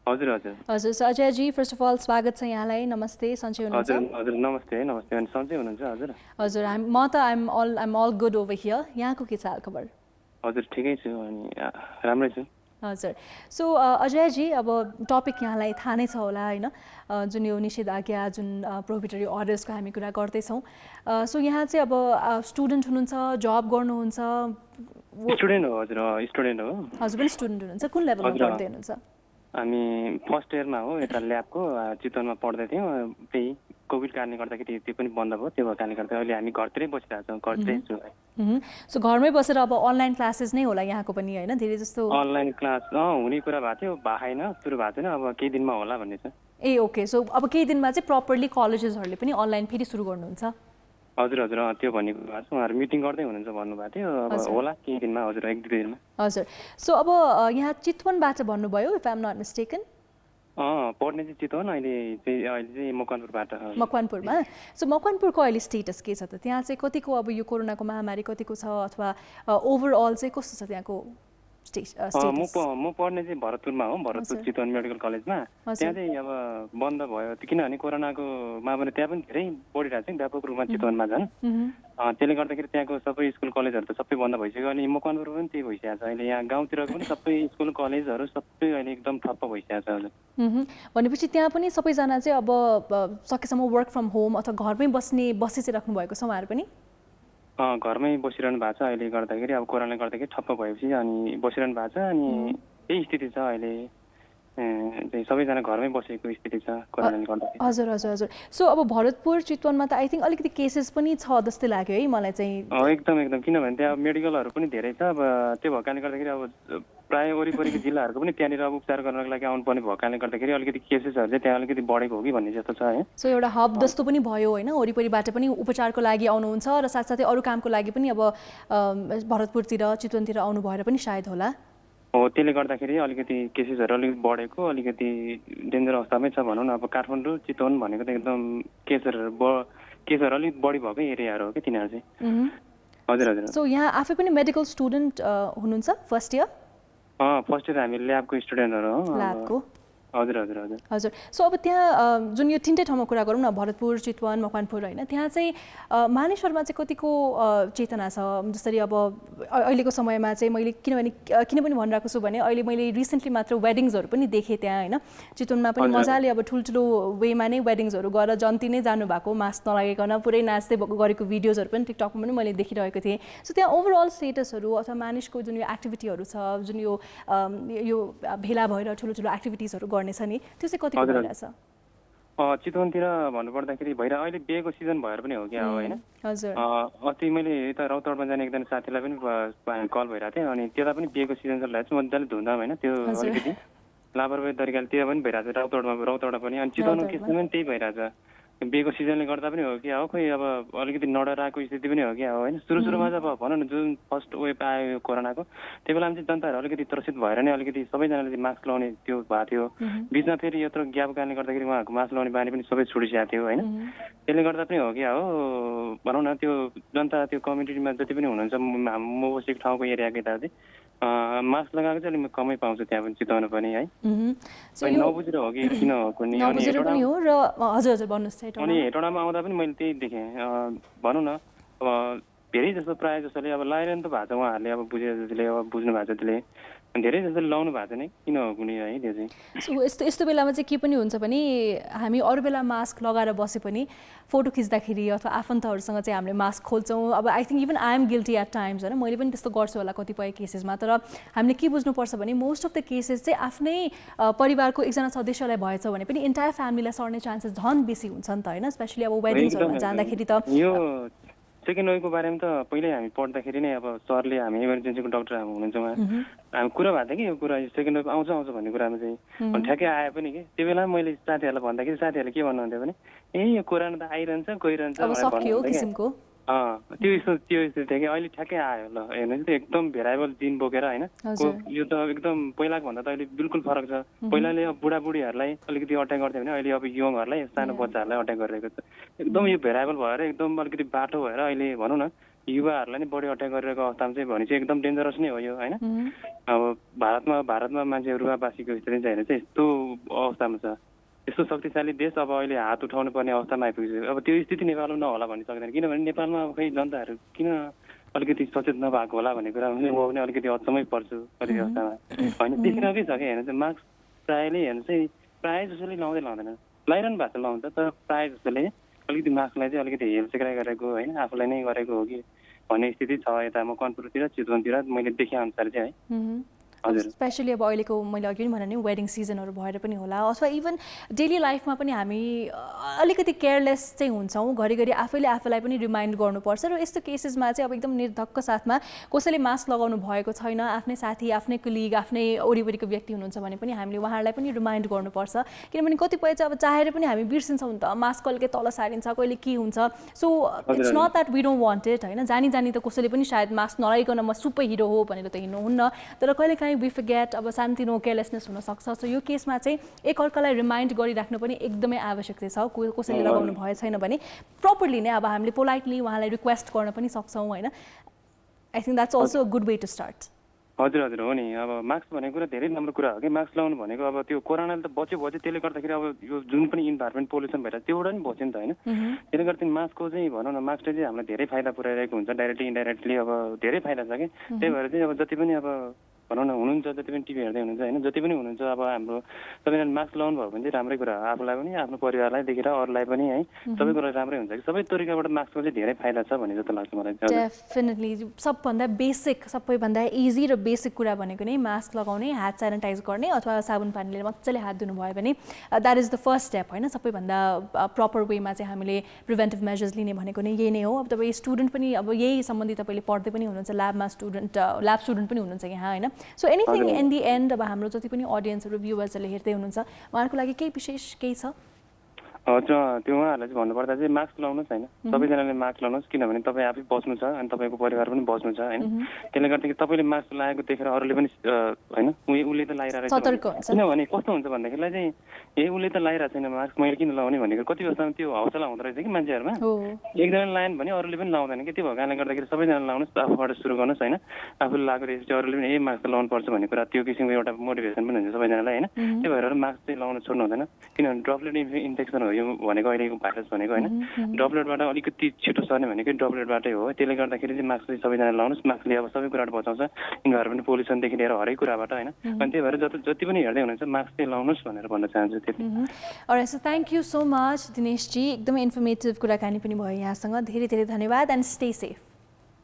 हजुर हजुर हजुर सो अजयजी फर्स्ट अफ अल स्वागत छ यहाँलाई नमस्ते सन्चै हुनुहुन्छ हजुर नमस्ते अनि सन्चै हुनुहुन्छ हजुर हजुर म त I'm all good over here यहाँको के छ हाल खबर हजुर ठिकै छु अनि राम्रै छु हजुर सो अजयजी अब टपिक यहाँलाई थाहा नै छ होला होइन जुन यो निषेध आज्ञा जुन प्रोहिबिटरी अर्डर्सको हामी कुरा गर्दैछौँ सो यहाँ चाहिँ अब स्टुडेन्ट हुनुहुन्छ जब गर्नुहुन्छ स्टुडेन्ट हो हजुर स्टुडेन्ट हो हजुर पनि स्टुडेन्ट हुनुहुन्छ कुन लेभलमा हजुर। पढ्दै हुनुहुन्छ हामी फर्स्ट इयरमा हो यता ल्याबको चितवनमा पढ्दै थियौँ त्यही कोभिड कारणले गर्दाखेरि त्यो पनि बन्द भयो त्यो भएको कारणले गर्दा अहिले हामी घरतिरै बसिरहेको छौँ घरतिरै छु सो घरमै बसेर अब अनलाइन क्लासेस नै होला यहाँको पनि होइन धेरै जस्तो अनलाइन क्लास हुने कुरा भएको थियो छैन सुरु भएको छैन अब केही दिनमा होला भन्ने छ ए ओके सो अब केही दिनमा चाहिँ प्रपरली कलेजेसहरूले पनि अनलाइन फेरि सुरु गर्नुहुन्छ हजुर हजुर त्यो भनेको भएको छ उहाँहरू मिटिङ गर्दै हुनुहुन्छ भन्नुभएको थियो अब होला केही दिनमा हजुर 1-2 दिनमा हजुर सो अब यहाँ चितवनबाट भन्नुभयो if I am not mistaken पढ्ने चाहिँ चितवन अहिले चाहिँ मकवानपुरबाट मकवानपुरमा सो मकवानपुरको अहिले स्टेटस के छ त त्यहाँ चाहिँ कतिको अब यो कोरोनाको महामारी कतिको छ अथवा ओभरअल चाहिँ कस्तो छ त्यहाँको म पढ्ने चाहिँ भरतपुरमा हो भरतपुर चितवन मेडिकल कलेजमा त्यहाँ चाहिँ अब बन्द भयो किनभने कोरोनाको महामारी त्यहाँ पनि धेरै बढिरहेको छ नि व्यापक रूपमा चितवनमा झन् त्यसले गर्दाखेरि त्यहाँको सबै स्कुल कलेजहरू त सबै बन्द भइसक्यो अनि मकवानपुर पनि त्यही भइसकेको छ अहिले यहाँ गाउँतिर पनि सबै स्कुल कलेजहरू सबै अहिले एकदम ठप्प भइसकेको छ हजुर भनेपछि त्यहाँ पनि सबैजना चाहिँ अब सकेसम्म वर्क फ्रम होम अथवा घरमै बसिराख्नु भएको छ उहाँहरू पनि घरमै बसिरहनु भएको छ अहिले गर्दाखेरि अब कोरोनाले गर्दाखेरि ठप्प भएपछि अनि बसिरहनु भएको छ अनि त्यही स्थिति छ अहिले सबैजना घरमै बसेको स्थिति छ कोरोनाले गर्दाखेरि हजुर हजुर हजुर सो अब भरतपुर चितवनमा त आई थिङ्क अलिकति केसेस पनि छ जस्तै लाग्यो है मलाई चाहिँ एकदम एकदम किनभने त्यहाँ मेडिकलहरू पनि धेरै छ अब त्यो भएको कारणले गर्दाखेरि अब प्राय वरिपरिको जिल्लाहरूको पनि त्यहाँनिर अब उपचार गर्नको लागि आउनुपर्ने भएको कारणले गर्दाखेरि अलिकति केसेसहरू चाहिँ त्यहाँ अलिकति बढेको हो कि भन्ने जस्तो छ है सो एउटा हब जस्तो पनि भयो होइन वरिपरिबाट पनि उपचारको लागि आउनुहुन्छ र साथसाथै अरू कामको लागि पनि अब भरतपुरतिर चितवनतिर आउनु भएर पनि सायद होला हो त्यसले गर्दाखेरि अलिकति केसेसहरू अलिकति बढेको अलिकति डेन्जर अवस्थामै छ भनौँ न अब काठमाडौँ चितवन भनेको त एकदम केसहरू अलिक बढी भएकै एरियाहरू हो कि तिनीहरू चाहिँ हजुर हजुर सो यहाँ आफै पनि मेडिकल स्टुडेन्ट हुनुहुन्छ फर्स्ट इयर फर्स्ट इयर हामी ल्याबको स्टुडेन्टहरू हो ल्याबको हजुर हजुर हजुर हजुर सो अब त्यहाँ जुन यो तिनटै ठाउँमा कुरा गरौँ न भरतपुर चितवन मकवानपुर होइन त्यहाँ चाहिँ मानिसहरूमा चाहिँ कतिको चेतना छ जसरी अब अहिलेको समयमा चाहिँ मैले किन पनि भनिरहेको छु भने अहिले मैले रिसेन्टली मात्र वेडिङ्सहरू पनि देखेँ त्यहाँ होइन चितवनमा पनि मजाले अब ठुल्ठुलो वेमा नै वेडिङ्सहरू गरेर जन्ती नै जानुभएको मास्क नलागिकन पुरै नाच्दै गरेको भिडियोजहरू पनि टिकटकमा पनि मैले देखिरहेको थिएँ सो त्यहाँ ओभरअल स्टेटसहरू अथवा मानिसको जुन यो एक्टिभिटीहरू छ जुन यो भेला भएर ठुलो एक्टिभिटिजहरू गर्ने छ नि त्यो चाहिँ कतिको भइरहेछ चितवनतिर भन्नुपर्दाखेरि अहिले बिहेको सिजन भएर पनि हो क्या होइन हजुर अस्ति मैले यता रौतहटमा जाने एकजना साथीलाई पनि कल भइरहेको थिएँ अनि त्यता पनि बिहेको सिजन चलिरहेको छ मजाले धुमधाम होइन त्यो अलिकति लापरवाही तरिकाले त्यो पनि भइरहेको छ रौतहटमा पनि अनि चितवनको केसमा पनि त्यही भइरहेछ बिहेको सिजनले गर्दा पनि हो कि खोइ अब अलिकति नडराएको स्थिति पनि हो कि होइन सुरुमा चाहिँ अब भनौँ न जुन फर्स्ट वेभ आयो कोरोनाको त्यो बेलामा चाहिँ जनताहरू अलिकति त्रसित भएर नै अलिकति सबैजनाले मास्क लगाउने त्यो भएको थियो बिचमा फेरि यत्रो ग्याप कारणले गर्दाखेरि उहाँहरूको मास्क लगाउने बानी पनि सबै छुटिसकेको थियो होइन त्यसले गर्दा पनि हो कि भनौँ न त्यो जनता त्यो कम्युनिटीमा जति पनि हुनुहुन्छ म बसेको ठाउँको एरियाको यता चाहिँ मास्क लगाएको चाहिँ अलिक कमै पाउँछ त्यहाँ पनि चितवन पनि है नबुझेर हो कि किन हो कुनै अनि हेटौँडामा आउँदा पनि मैले त्यही देखेँ भनौँ न अब धेरै जस्तो प्रायः जस्तोले अब लगाइरहनु त भएको छ उहाँहरूले अब बुझे जतिले अब बुझ्नु भएको जतिले धेरै जस्तोले लाउनु भएको छैन किन हो कुनै है त्यो चाहिँ यस्तो बेलामा चाहिँ के पनि हुन्छ भने हामी अरू बेला मास्क लगाएर बसे पनि फोटो खिच्दाखेरि अथवा आफन्तहरूसँग चाहिँ हामीले मास्क खोल्छौँ अब I think even I am guilty at times होइन मैले पनि त्यस्तो गर्छु होला कतिपय केसेसमा तर हामीले के बुझ्नुपर्छ भने मोस्ट अफ द केसेस चाहिँ आफ्नै परिवारको एकजना सदस्यलाई भएछ भने पनि इन्टायर फ्यामिलीलाई सर्ने चान्सेस झन् बेसी हुन्छ नि त होइन स्पेसली अब वेडिङ्सहरूमा जाँदाखेरि त सेकेन्ड वेभको बारेमा त पहिल्यै हामी पढ्दाखेरि नै अब सरले हामी इमर्जेन्सीको डक्टर हुनुहुन्छ उहाँ हामी कुरा भएको थियो कि यो कुरा सेकेन्ड वेभ आउँछ भन्ने कुरामा चाहिँ अनि ठ्याक्कै आयो पनि कि त्यो बेला मैले साथीहरूलाई भन्दाखेरि साथीहरूले के भन्नुहुन्थ्यो भने यो कोरोना त आइरहन्छ गइरहन्छ त्यो स्थिति थियो कि अहिले ठ्याक्कै आयो ल हेर्नुहोस् त एकदम भेराइबल जिन बोकेर होइन यो त एकदम पहिलाको भन्दा त अहिले बिल्कुल फरक छ पहिलाले अब बुढाबुढीहरूलाई अलिकति अट्याक गर्थ्यो भने अहिले अब यङहरूलाई सानो बच्चाहरूलाई अट्याक गरिरहेको छ एकदम यो भेराइबल भएर एकदम अलिकति बाटो भएर अहिले भनौँ न युवाहरूलाई नै बढी अट्याक गरिरहेको अवस्थामा चाहिँ भने चाहिँ एकदम डेन्जरस नै हो यो होइन अब भारतमा मान्छेहरू रुवाबासीको स्थिति चाहिँ हेर्नु चाहिँ यस्तो अवस्थामा छ यस्तो शक्तिशाली देश अब अहिले हात उठाउनु पर्ने अवस्थामा आइपुगेको छ अब त्यो स्थिति नेपालमा नहोला भन्ने सक्दैन किनभने नेपालमा अब खै जनताहरू किन अलिकति सचेत नभएको होला भन्ने कुरा म पनि अलिकति अचम्मै पर्छु कति अवस्थामा होइन देखिरहेकै छ कि हेर्नु चाहिँ मास्क प्रायःले हेर्नु चाहिँ प्रायः जसोले लाउँदैन लगाइरहनु भएको छ लाउँछ तर प्रायः जसोले अलिकति मास्कलाई चाहिँ अलिकति हेलसेक्राइ गरेको होइन आफूलाई नै गरेको हो कि भन्ने स्थिति छ यता मकवानपुरतिर चितवनतिर मैले देखे अनुसार चाहिँ है हजुर स्पेसली अब अहिलेको मैले अघि पनि भने नि वेडिङ सिजनहरू भएर पनि होला अथवा इभन डेली लाइफमा पनि हामी अलिकति केयरलेस चाहिँ हुन्छौँ घरिघरि आफैले आफैलाई पनि रिमाइन्ड गर्नुपर्छ र यस्तो केसेसमा चाहिँ अब एकदम निर्धक्क साथमा कसैले मास्क लगाउनु भएको छैन आफ्नै साथी आफ्नै कलिग आफ्नै वरिपरिको व्यक्ति हुनुहुन्छ भने पनि हामीले उहाँहरूलाई पनि रिमाइन्ड गर्नुपर्छ किनभने कतिपय चाहिँ अब चाहेर पनि हामी बिर्सिन्छौँ नि त मास्क कहिले तल सारिन्छ कहिले के हुन्छ so it's not that we don't want it होइन जानी जानी त कसैले पनि सायद मास्क नलाइकन म सुपर हिरो हो भनेर त हिँड्नुहुन्न तर कहिले वी फर्गेट अब सानोतिनो केयरलेसनेस हुनसक्छ सो यो केसमा चाहिँ एकअर्कालाई रिमाइन्ड गरिराख्नु पनि एकदमै आवश्यक छ कसैले लगाउनु भए छैन भने प्रपरली नै अब हामीले पोलाइटली उहाँलाई रिक्वेस्ट गर्न पनि सक्छौँ होइन I think that's also a good way to start हजुर हजुर हो नि अब मास्क भनेको कुरा धेरै राम्रो कुरा हो कि मास्क लगाउनु भनेको अब त्यो कोरोनाले त बच्यो त्यसले गर्दाखेरि अब यो जुन पनि इन्भाइरोमेन्ट पोल्युसन भएर त्योबाट पनि बच्यो नि त होइन त्यसले गर्दा मास्कको चाहिँ भनौँ न मास्कले चाहिँ हामीलाई धेरै फाइदा पुऱ्याइरहेको हुन्छ डाइरेक्टली इन्डाइरेक्टली अब धेरै फाइदा छ कि त्यही भएर चाहिँ अब जति पनि अब भनौँ न हुनुहुन्छ जति पनि टिभी हेर्दै हुनुहुन्छ होइन जति पनि हुनुहुन्छ अब हाम्रो सबैजना मास्क लगाउनु भयो भने चाहिँ राम्रै कुरा हो आफूलाई पनि आफ्नो परिवारलाई देखेर अरूलाई पनि है सबै कुरा राम्रै हुन्छ कि सबै तरिकाबाट मास्कको चाहिँ धेरै फाइदा छ भन्ने जस्तो लाग्छ मलाई डेफिनेटली सबभन्दा बेसिक सबैभन्दा इजी र बेसिक कुरा भनेको नै मास्क लगाउने हात सेनिटाइज गर्ने अथवा साबुन पानीले मजाले हात धुनुभयो भने that is the first step होइन सबैभन्दा प्रपर वेमा चाहिँ हामीले प्रिभेन्टिभ मेजर्स लिने भनेको नै यही नै हो अब तपाईँ स्टुडेन्ट पनि अब यही सम्बन्धी तपाईँले पढ्दै पनि हुनुहुन्छ ल्याब स्टुडेन्ट पनि हुनुहुन्छ यहाँ होइन so anything in the end अब हाम्रो जति पनि अडियन्सहरू भ्युवर्सहरूले हेर्दै हुनुहुन्छ उहाँहरूको लागि केही विशेष केही छ हजुर त्यो उहाँहरूलाई चाहिँ भन्नुपर्दा चाहिँ मास्क लाउनुहोस् होइन सबैजनाले मास्क लाउनुहोस् किनभने तपाईँ आफै बस्नु छ अनि तपाईँको परिवार पनि बस्नु छ होइन त्यसले गर्दाखेरि तपाईँले मास्क लगाएको देखेर अरूले पनि होइन उसले त लगाइरहेको छ किनभने कस्तो हुन्छ भन्दाखेरिलाई चाहिँ उसले त लगाइरहेको छैन मास्क मैले किन लगाउने भनेको कति वर्षमा त्यो हौसला हुँदो रहेछ कि मान्छेहरूमा एकजनाले लगाएन भने अरूले पनि लाउँदैन कि त्यो भएको कारणले गर्दाखेरि सबैजना लाउनुहोस् आफूबाट सुरु गर्नुहोस् होइन आफूले लगाएको रहेछ अरूले पनि मास्क त लाउनु पर्छ भन्ने कुरा त्यो किसिमको एउटा मोटिभेसन पनि हुन्छ सबैजनालाई होइन त्यही भएर मास्क चाहिँ लाउनु छोड्नु हुँदैन किनभने ड्रपलेट इन्फेक्सन हो यो भनेको अहिलेको भाइरस भनेको होइन ड्रपलेटबाट अलिकति छिटो सर्ने भनेको ड्रपलेटबाटै हो त्यसले गर्दाखेरि चाहिँ मास्क चाहिँ सबैजना लाउनुहोस् मास्कले अब सबै कुराबाट बचाउँछ इन्भाइरोमेन्ट पोल्युसनदेखि लिएर हरेक कुराबाट होइन अनि त्यही भएर जति पनि हेर्दै हुनुहुन्छ मास्क चाहिँ लाउनुहोस् भनेर भन्न चाहन्छु त्यति so thank you so much Dineshji एकदमै इन्फर्मेटिभ कुराकानी पनि भयो यहाँसँग धेरै धेरै धन्यवाद एन्ड स्टे सेफ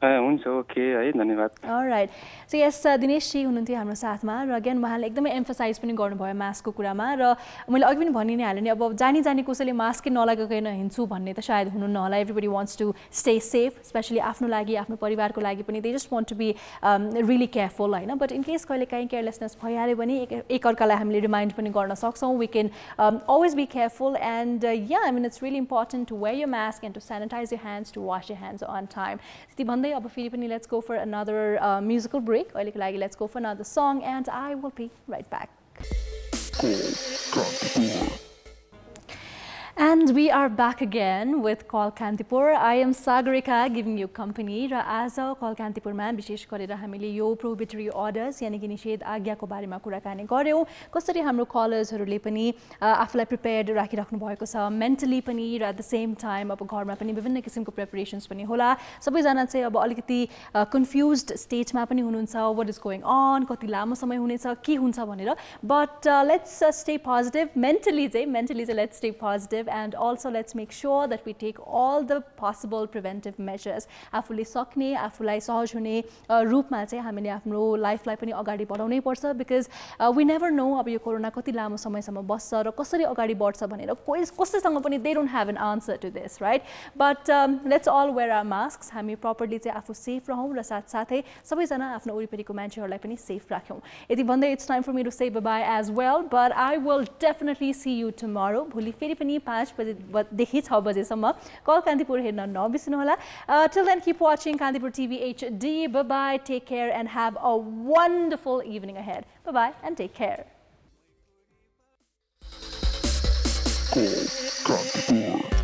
हुन्छ ओके है धन्यवाद अलराइट सो यस दिनेशजी हुनुहुन्थ्यो हाम्रो साथमा र अगेन उहाँले एकदमै एम्फसाइज पनि गर्नुभयो मास्कको कुरामा र मैले अघि पनि भनि नै हालेँ नि अब जानी कसैले मास्कै नलगाइकन हिँड्छु भन्ने त सायद हुनुहुन्न होला everybody wants to stay safe specially आफ्नो लागि आफ्नो परिवारको लागि पनि they just want to be really careful होइन बट इन केस कहिले काहीँ केयरलेसनेस भइहाल्यो भने एकअर्कालाई हामीले रिमाइन्ड पनि गर्न सक्छौँ we can always be careful and I mean it's really important to wear your mask and to sanitize your hands to wash your hands on time त्यति भन्दै अब फेरि पनि let's go for another musical break अहिलेको लागि let's go for another song and I will be right back And we are back again with Call Kantipur. I am Sagarika giving you company. र आज Call Kantipurमा विशेष गरेर हामीले यो prohibitory orders यानि कि निषेध आज्ञाको बारेमा कुराकानी गऱ्यौँ कसरी हाम्रो कलर्सहरूले पनि आफूलाई प्रिपेयर्ड राखिराख्नु भएको छ मेन्टली पनि र एट द सेम टाइम अब घरमा पनि विभिन्न किसिमको प्रिपरेसन्स पनि होला सबैजना चाहिँ अब अलिकति कन्फ्युज्ड स्टेजमा पनि हुनुहुन्छ वाट इज गोइङ अन कति लामो समय हुनेछ के हुन्छ भनेर but let's stay positive mentally चाहिँ let's stay positive and also let's make sure that we take all the possible preventive measures आफूले सक्ने आफूलाई सहज हुने रूपमा चाहिँ हामीले आफ्नो लाइफलाई पनि अगाडि बढाउनै पर्छ बिकज वी नेभर नो अब यो कोरोना कति लामो समयसम्म बस्छ र कसरी अगाडि बढ्छ भनेर कसैसँग पनि they don't have an answer to this right but let's all wear our mask हामी प्रपरली चाहिँ आफू सेफ रहौँ र साथसाथै सबैजना आफ्नो वरिपरिको मान्छेहरूलाई पनि सेफ राख्यौँ यति भन्दै it's time for me to say bye as well but I will definitely see you tomorrow भोलि फेरि पनि 5 बजेदेखि 6 बजेसम्म कल कान्तिपुर हेर्न नबिर्सनुहोला till then keep watching Kantipur TV HD bye take care and have a wonderful evening ahead bye and take care Call Kantipur.